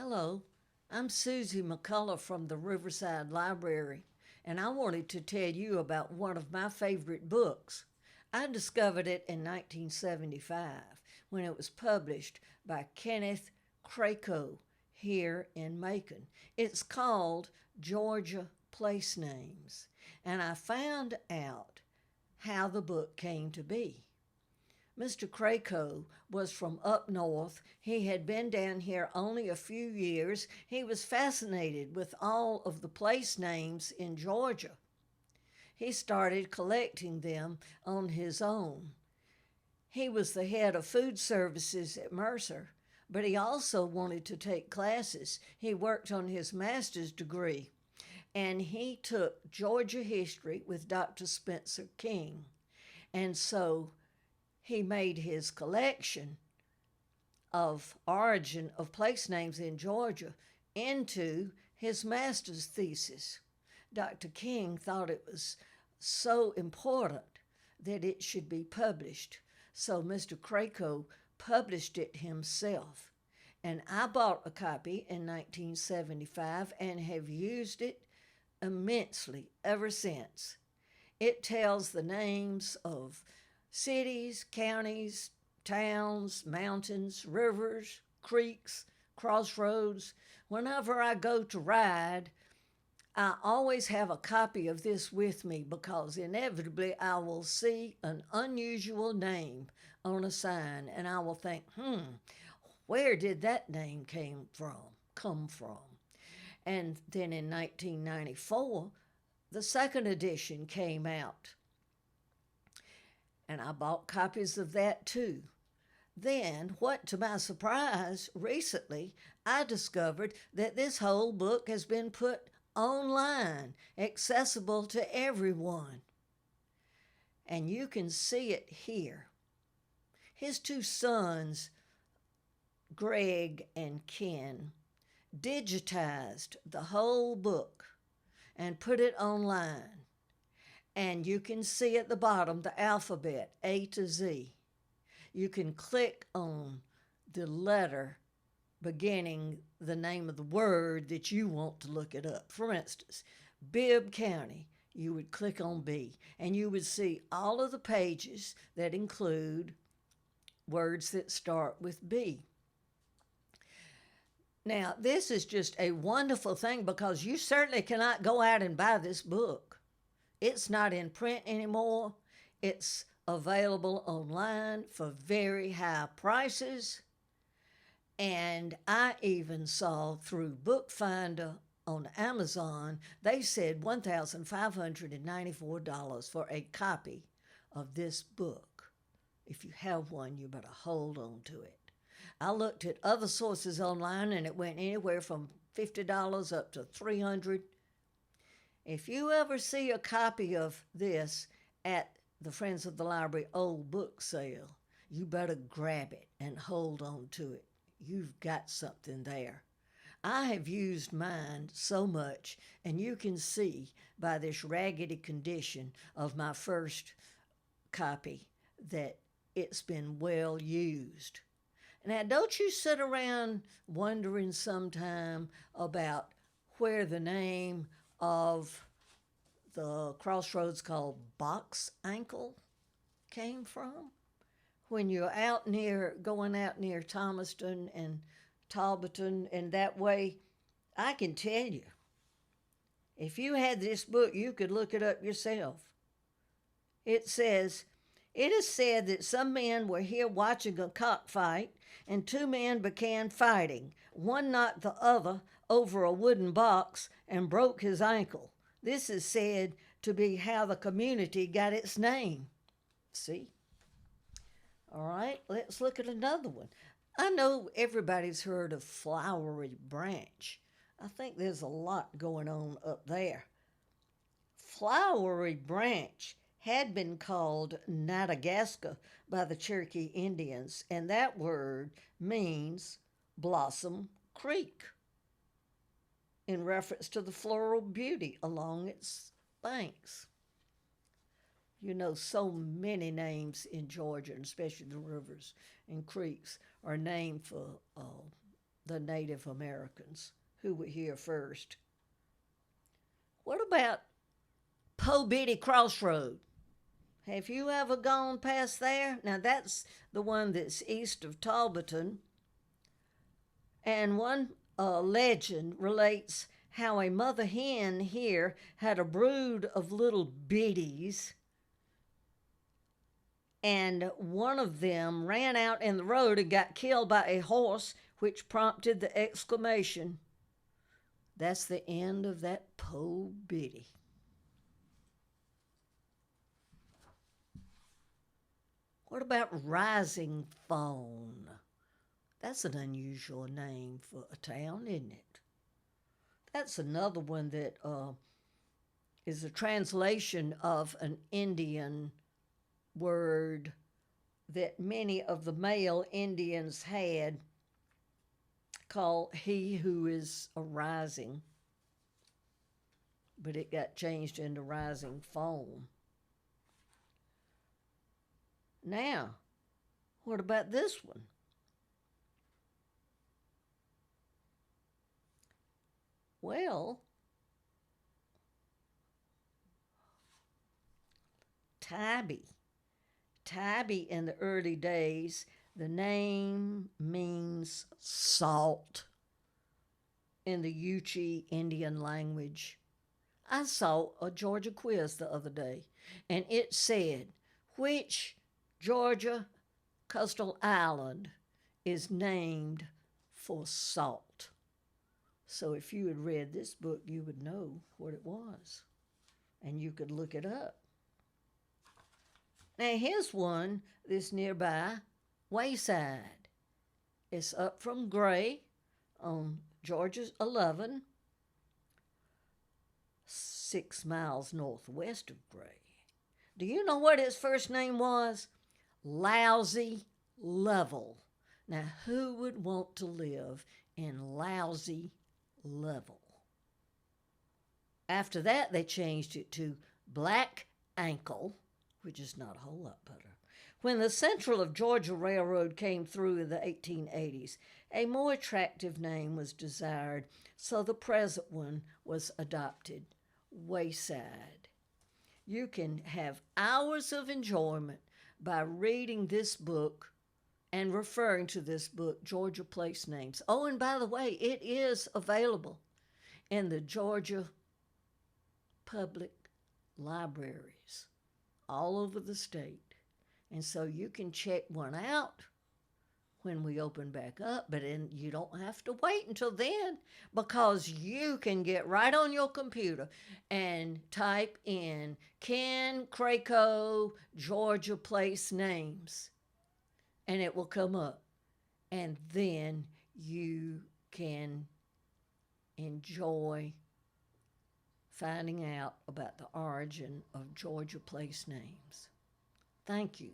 Hello, I'm Suzy McCullough from the Riverside Library, and I wanted to tell you about one of my favorite books. I discovered it in 1975 when it was published by Kenneth Krakow here in Macon. It's called Georgia Place Names, and I found out how the book came to be. Mr. Krakow was from up north. He had been down here only a few years. He was fascinated with all of the place names in Georgia. He started collecting them on his own. He was the head of food services at Mercer, but he also wanted to take classes. He worked on his master's degree, and he took Georgia history with Dr. Spencer King. And so he made his collection of origin of place names in Georgia into his master's thesis. Dr. King thought it was so important that it should be published. So Mr. Krakow published it himself. And I bought a copy in 1975 and have used it immensely ever since. It tells the names of cities, counties, towns, mountains, rivers, creeks, crossroads. Whenever I go to ride, I always have a copy of this with me because inevitably I will see an unusual name on a sign and I will think, where did that name come from? And then in 1994, the second edition came out, and I bought copies of that too. Then, what to my surprise, recently I discovered that this whole book has been put online, accessible to everyone. And you can see it here. His two sons, Greg and Ken, digitized the whole book and put it online. And you can see at the bottom the alphabet, A to Z. You can click on the letter beginning the name of the word that you want to look it up. For instance, Bibb County, you would click on B, and you would see all of the pages that include words that start with B. Now, this is just a wonderful thing because you certainly cannot go out and buy this book. It's not in print anymore. It's available online for very high prices. And I even saw through Bookfinder on Amazon, they said $1,594 for a copy of this book. If you have one, you better hold on to it. I looked at other sources online and it went anywhere from $50 up to $300. If you ever see a copy of this at the Friends of the Library old book sale, you better grab it and hold on to it. You've got something there. I have used mine so much, and you can see by this raggedy condition of my first copy that it's been well used. Now, don't you sit around wondering sometime about where the name of the crossroads called Box Ankle came from? When you're going out near Thomaston and Talbotton and that way, I can tell you, if you had this book, you could look it up yourself. It says, it is said that some men were here watching a cockfight, and two men began fighting. One knocked the other over a wooden box and broke his ankle. This is said to be how the community got its name. See? All right, let's look at another one. I know everybody's heard of Flowery Branch. I think there's a lot going on up there. Flowery Branch had been called Madagascar by the Cherokee Indians, and that word means Blossom Creek, in reference to the floral beauty along its banks. You know, so many names in Georgia, and especially the rivers and creeks, are named for the Native Americans who were here first. What about Po Bitty Crossroad? Have you ever gone past there? Now, that's the one that's east of Talbotton. And one legend relates how a mother hen here had a brood of little biddies, and one of them ran out in the road and got killed by a horse, which prompted the exclamation, "That's the end of that Po Bitty." What about Rising Fawn? That's an unusual name for a town, isn't it? That's another one that is a translation of an Indian word that many of the male Indians had, called "he who is arising," but it got changed into Rising Foam. Now, what about this one? Well, Tybee. Tybee, in the early days, the name means salt in the Yuchi Indian language. I saw a Georgia quiz the other day, and it said, which Georgia coastal island is named for salt? So if you had read this book, you would know what it was, and you could look it up. Now, here's one that's nearby, Wayside. It's up from Gray on Georgia 11, 6 miles northwest of Gray. Do you know what its first name was? Lousy Level. Now, who would want to live in Lousy Level? After that, they changed it to Black Ankle, which is not a whole lot better. When the Central of Georgia Railroad came through in the 1880s, a more attractive name was desired, so the present one was adopted, Wayside. You can have hours of enjoyment by reading this book and referring to this book, Georgia Place Names. Oh, and by the way, it is available in the Georgia public libraries all over the state. And so you can check one out when we open back up, but you don't have to wait until then, because you can get right on your computer and type in Ken Krakow Georgia Place Names, and it will come up. And then you can enjoy finding out about the origin of Georgia Place Names. Thank you.